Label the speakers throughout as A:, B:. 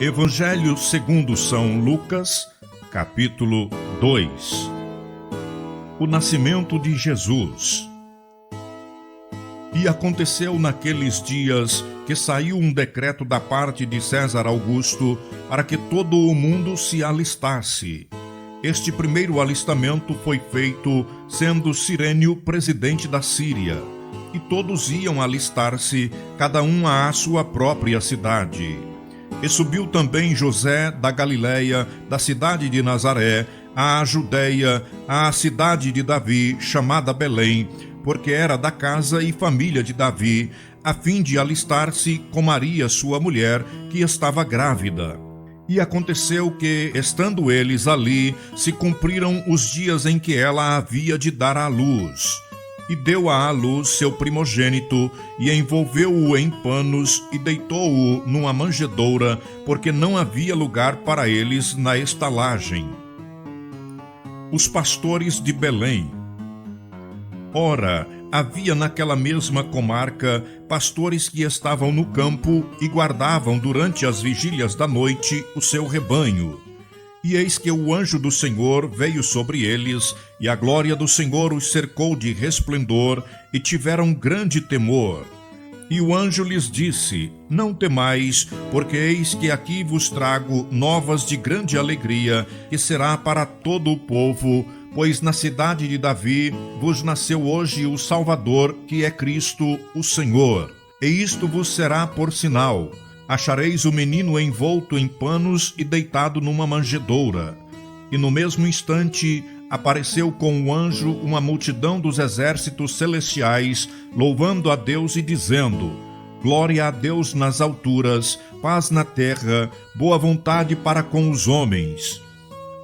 A: Evangelho segundo São Lucas, capítulo 2. O nascimento de Jesus. E aconteceu naqueles dias que saiu um decreto da parte de César Augusto para que todo o mundo se alistasse. Este primeiro alistamento foi feito sendo Cirênio presidente da Síria, e todos iam alistar-se, cada um à sua própria cidade. E subiu também José da Galiléia, da cidade de Nazaré, à Judeia, à cidade de Davi, chamada Belém, porque era da casa e família de Davi, a fim de alistar-se com Maria, sua mulher, que estava grávida. E aconteceu que, estando eles ali, se cumpriram os dias em que ela havia de dar à luz. E deu à luz seu primogênito, e envolveu-o em panos, e deitou-o numa manjedoura, porque não havia lugar para eles na estalagem. Os pastores de Belém. Ora, havia naquela mesma comarca pastores que estavam no campo e guardavam durante as vigílias da noite o seu rebanho. E eis que o anjo do Senhor veio sobre eles, e a glória do Senhor os cercou de resplendor, e tiveram grande temor. E o anjo lhes disse: Não temais, porque eis que aqui vos trago novas de grande alegria, que será para todo o povo, pois na cidade de Davi vos nasceu hoje o Salvador, que é Cristo, o Senhor. E isto vos será por sinal: achareis o menino envolto em panos e deitado numa manjedoura. E no mesmo instante apareceu com o anjo uma multidão dos exércitos celestiais, louvando a Deus e dizendo: Glória a Deus nas alturas, paz na terra, boa vontade para com os homens.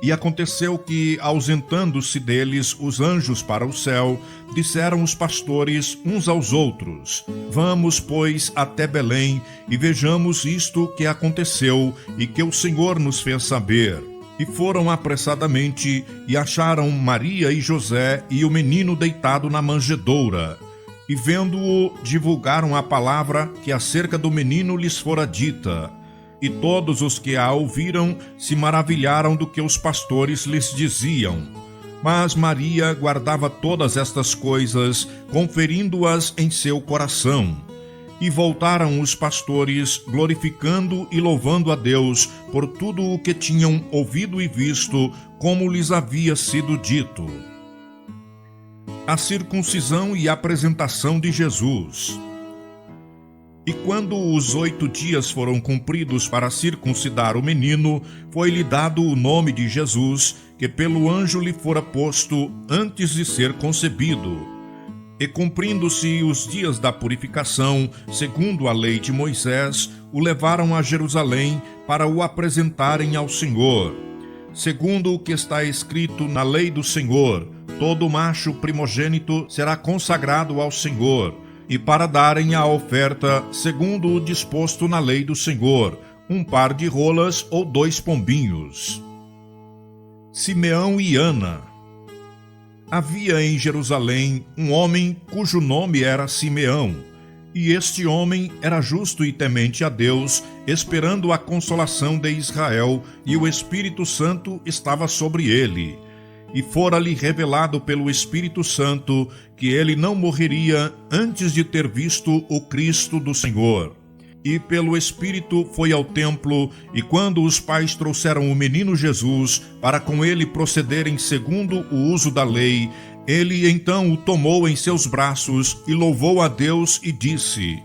A: E aconteceu que, ausentando-se deles os anjos para o céu, disseram os pastores uns aos outros: Vamos, pois, até Belém, e vejamos isto que aconteceu e que o Senhor nos fez saber. E foram apressadamente, e acharam Maria e José e o menino deitado na manjedoura. E vendo-o, divulgaram a palavra que acerca do menino lhes fora dita. E todos os que a ouviram se maravilharam do que os pastores lhes diziam. Mas Maria guardava todas estas coisas, conferindo-as em seu coração. E voltaram os pastores, glorificando e louvando a Deus por tudo o que tinham ouvido e visto, como lhes havia sido dito. A circuncisão e apresentação de Jesus. E quando os 8 dias foram cumpridos para circuncidar o menino, foi-lhe dado o nome de Jesus, que pelo anjo lhe fora posto antes de ser concebido. E cumprindo-se os dias da purificação, segundo a lei de Moisés, o levaram a Jerusalém para o apresentarem ao Senhor. Segundo o que está escrito na lei do Senhor, todo macho primogênito será consagrado ao Senhor, e para darem a oferta, segundo o disposto na lei do Senhor, 1 par de rolas ou 2 pombinhos. Simeão e Ana. Havia em Jerusalém um homem cujo nome era Simeão, e este homem era justo e temente a Deus, esperando a consolação de Israel, e o Espírito Santo estava sobre ele. E fora-lhe revelado pelo Espírito Santo que ele não morreria antes de ter visto o Cristo do Senhor. E pelo Espírito foi ao templo, e quando os pais trouxeram o menino Jesus, para com ele procederem segundo o uso da lei, ele então o tomou em seus braços e louvou a Deus e disse: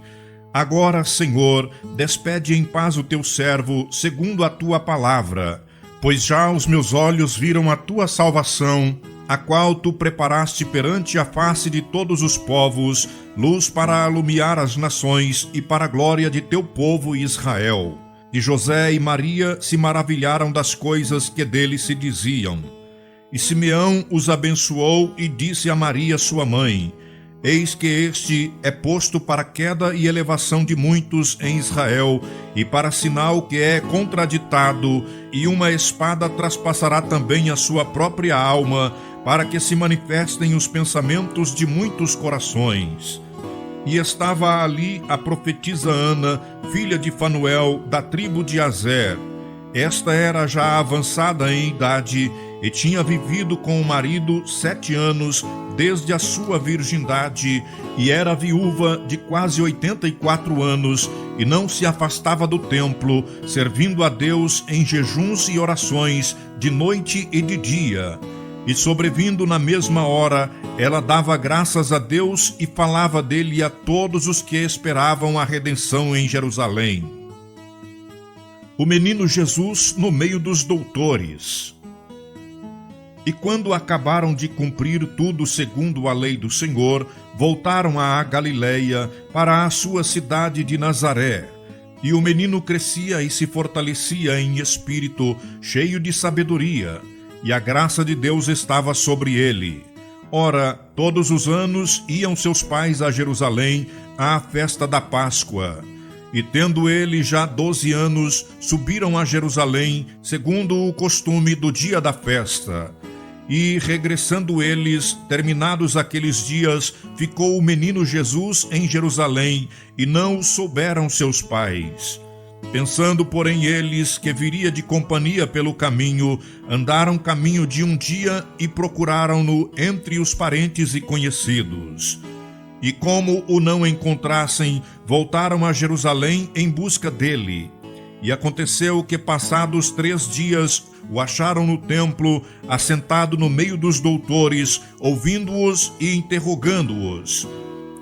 A: Agora, Senhor, despede em paz o teu servo, segundo a tua palavra. Pois já os meus olhos viram a tua salvação, a qual tu preparaste perante a face de todos os povos, luz para alumiar as nações e para a glória de teu povo Israel. E José e Maria se maravilharam das coisas que dele se diziam. E Simeão os abençoou e disse a Maria sua mãe: Eis que este é posto para queda e elevação de muitos em Israel, e para sinal que é contraditado, e uma espada traspassará também a sua própria alma, para que se manifestem os pensamentos de muitos corações. E estava ali a profetisa Ana, filha de Fanuel, da tribo de Aser. Esta era já avançada em idade e tinha vivido com o marido 7 anos desde a sua virgindade, e era viúva de quase 84 anos, e não se afastava do templo, servindo a Deus em jejuns e orações, de noite e de dia. E sobrevindo na mesma hora, ela dava graças a Deus e falava dele a todos os que esperavam a redenção em Jerusalém. O menino Jesus no meio dos doutores. E quando acabaram de cumprir tudo segundo a lei do Senhor, voltaram à Galileia, para a sua cidade de Nazaré. E o menino crescia e se fortalecia em espírito, cheio de sabedoria, e a graça de Deus estava sobre ele. Ora, todos os anos iam seus pais a Jerusalém à festa da Páscoa. E tendo ele já 12 anos, subiram a Jerusalém, segundo o costume do dia da festa. E, regressando eles, terminados aqueles dias, ficou o menino Jesus em Jerusalém, e não o souberam seus pais. Pensando, porém, eles que viria de companhia pelo caminho, andaram caminho de um dia e procuraram-no entre os parentes e conhecidos. E como o não encontrassem, voltaram a Jerusalém em busca dele. E aconteceu que, passados 3 dias, o acharam no templo, assentado no meio dos doutores, ouvindo-os e interrogando-os.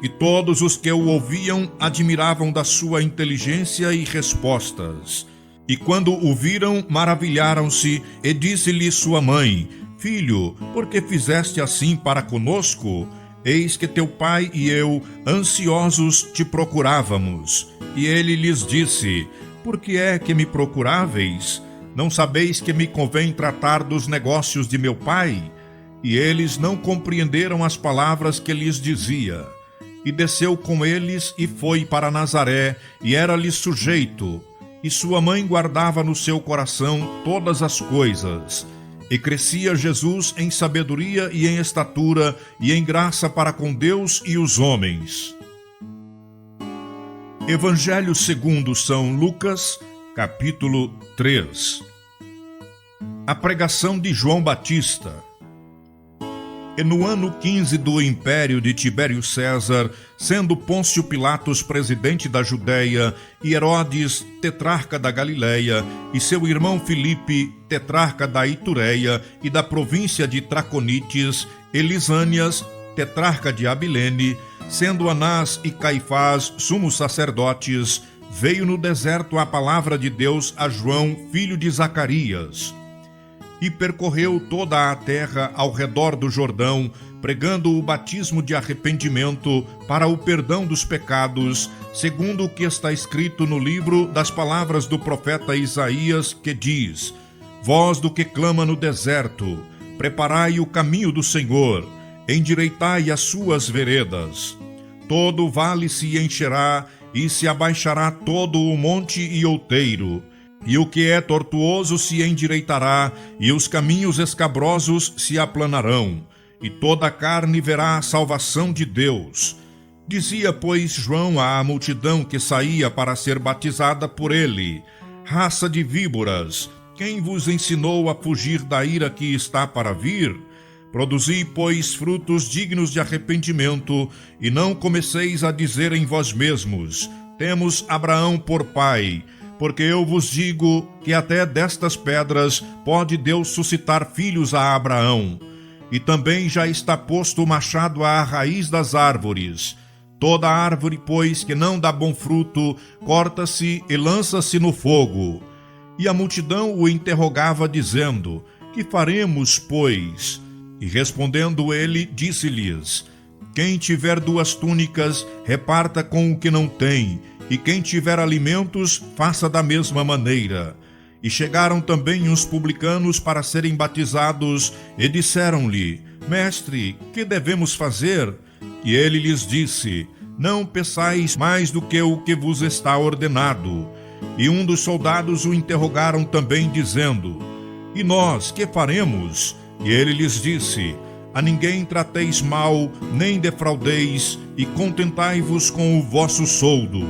A: E todos os que o ouviam admiravam da sua inteligência e respostas. E quando o viram, maravilharam-se, e disse-lhe sua mãe: Filho, por que fizeste assim para conosco? Eis que teu pai e eu, ansiosos, te procurávamos. E ele lhes disse: Por que é que me procuráveis? Não sabeis que me convém tratar dos negócios de meu pai? E eles não compreenderam as palavras que lhes dizia. E desceu com eles e foi para Nazaré, e era-lhe sujeito. E sua mãe guardava no seu coração todas as coisas. E crescia Jesus em sabedoria e em estatura, e em graça para com Deus e os homens. Evangelho segundo São Lucas, capítulo 3. A pregação de João Batista. E no ano 15 do império de Tibério César, sendo Pôncio Pilatos presidente da Judéia, e Herodes tetrarca da Galileia, e seu irmão Filipe tetrarca da Itureia e da província de Traconites, e Lisânias tetrarca de Abilene, sendo Anás e Caifás sumos sacerdotes, veio no deserto a palavra de Deus a João, filho de Zacarias. E percorreu toda a terra ao redor do Jordão, pregando o batismo de arrependimento para o perdão dos pecados, segundo o que está escrito no livro das palavras do profeta Isaías, que diz: Voz do que clama no deserto, preparai o caminho do Senhor, endireitai as suas veredas. Todo vale se encherá, e se abaixará todo o monte e outeiro. E o que é tortuoso se endireitará, e os caminhos escabrosos se aplanarão, e toda a carne verá a salvação de Deus. Dizia, pois, João à multidão que saía para ser batizada por ele: Raça de víboras, quem vos ensinou a fugir da ira que está para vir? Produzi, pois, frutos dignos de arrependimento, e não comeceis a dizer em vós mesmos: Temos Abraão por pai. Porque eu vos digo que até destas pedras pode Deus suscitar filhos a Abraão. E também já está posto o machado à raiz das árvores. Toda árvore, pois, que não dá bom fruto, corta-se e lança-se no fogo. E a multidão o interrogava, dizendo: Que faremos, pois? E respondendo ele, disse-lhes: Quem tiver 2 túnicas, reparta com o que não tem, e quem tiver alimentos, faça da mesma maneira. E chegaram também uns publicanos para serem batizados, e disseram-lhe: Mestre, que devemos fazer? E ele lhes disse: Não peçais mais do que o que vos está ordenado. E um dos soldados o interrogaram também, dizendo: E nós, que faremos? E ele lhes disse: A ninguém trateis mal, nem defraudeis, e contentai-vos com o vosso soldo.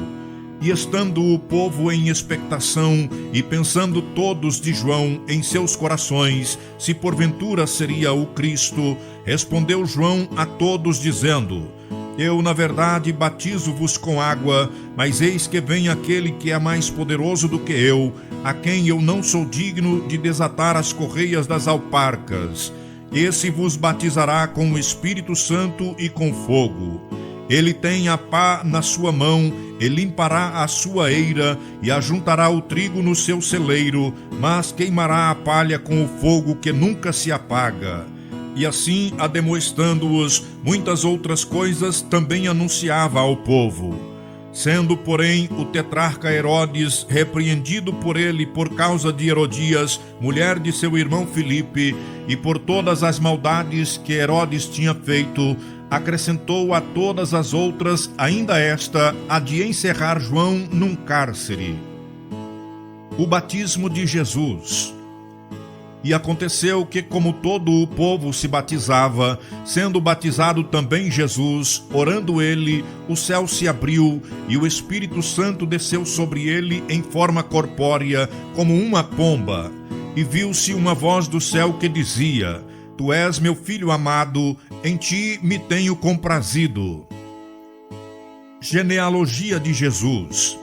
A: E estando o povo em expectação, e pensando todos de João em seus corações, se porventura seria o Cristo, respondeu João a todos, dizendo: Eu, na verdade, batizo-vos com água, mas eis que vem aquele que é mais poderoso do que eu, a quem eu não sou digno de desatar as correias das alparcas. Esse vos batizará com o Espírito Santo e com fogo. Ele tem a pá na sua mão, e limpará a sua eira, e ajuntará o trigo no seu celeiro, mas queimará a palha com o fogo que nunca se apaga. E assim, ademoestando-os muitas outras coisas, também anunciava ao povo. Sendo, porém, o tetrarca Herodes repreendido por ele por causa de Herodias, mulher de seu irmão Filipe, e por todas as maldades que Herodes tinha feito, acrescentou a todas as outras ainda esta, a de encerrar João num cárcere. O batismo de Jesus. E aconteceu que, como todo o povo se batizava, sendo batizado também Jesus, orando ele, o céu se abriu, e o Espírito Santo desceu sobre ele em forma corpórea, como uma pomba. E viu-se uma voz do céu que dizia: Tu és meu filho amado, em ti me tenho comprazido. Genealogia de Jesus.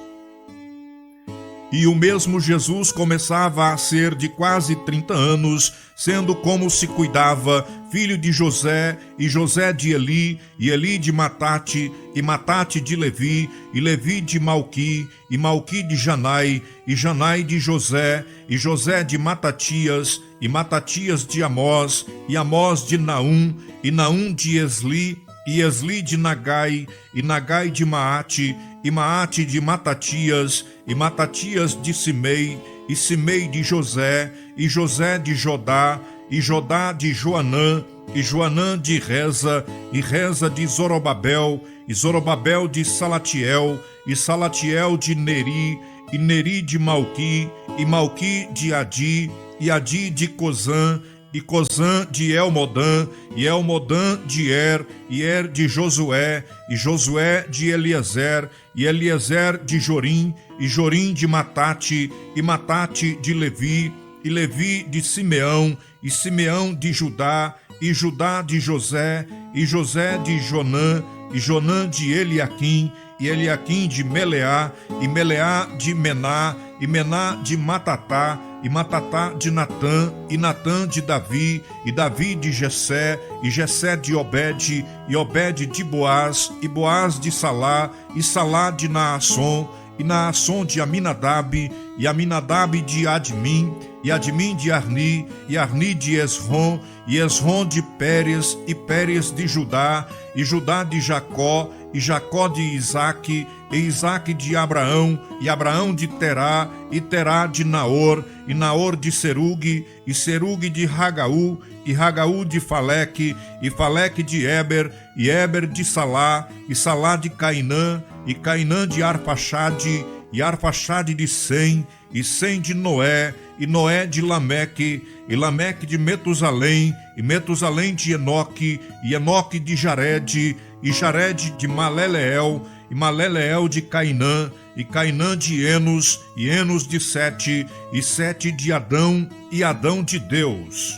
A: E o mesmo Jesus começava a ser de quase 30 anos, sendo como se cuidava, filho de José, e José de Eli, e Eli de Matate, e Matate de Levi, e Levi de Malqui, e Malqui de Janai, e Janai de José, e José de Matatias, e Matatias de Amós, e Amós de Naum, e Naum de Esli, e Esli de Nagai, e Nagai de Maate, e Maate de Matatias, e Matatias de Simei, e Simei de José, e José de Jodá, e Jodá de Joanã, e Joanã de Reza, e Reza de Zorobabel, e Zorobabel de Salatiel, e Salatiel de Neri, e Neri de Malqui, e Malqui de Adi, e Adi de Cozã, e Cozã de Elmodã, e Elmodã de e de Josué, e Josué de Eliezer, e Eliezer de Jorim, e Jorim de Matate, e Matate de Levi, e Levi de Simeão, e Simeão de Judá, e Judá de José, e José de Jonã, e Jonã de Eliaquim, e Eliaquim de Meleá, e Meleá de Mená, e Mená de Matatá, e Matatá de Natã, e Natã de Davi, e Davi de Jessé, e Jessé de Obed, e Obed de Boaz, e Boaz de Salá, e Salá de Naasson, e Naasson de Aminadab, e Aminadab de Admim, e Admim de Arni, e Arni de Esrom, e Esrom de Pérez, e Pérez de Judá, e Judá de Jacó, e Jacó de Isaque, e Isaque de Abraão, e Abraão de Terá, e Terá de Naor, e Naor de Serugue, e Serugue de Ragaú, e Ragaú de Faleque, e Faleque de Éber, e Éber de Salá, e Salá de Cainã, e Cainã de Arfaxade, e Arfaxade de Sem, e Sem de Noé, e Noé de Lameque, e Lameque de Metusalém, e Metusalém de Enoque, e Enoque de Jared, e Jared de Maleleel, e Maleleel de Cainã, e Cainã de Enos, e Enos de Sete, e Sete de Adão, e Adão de Deus.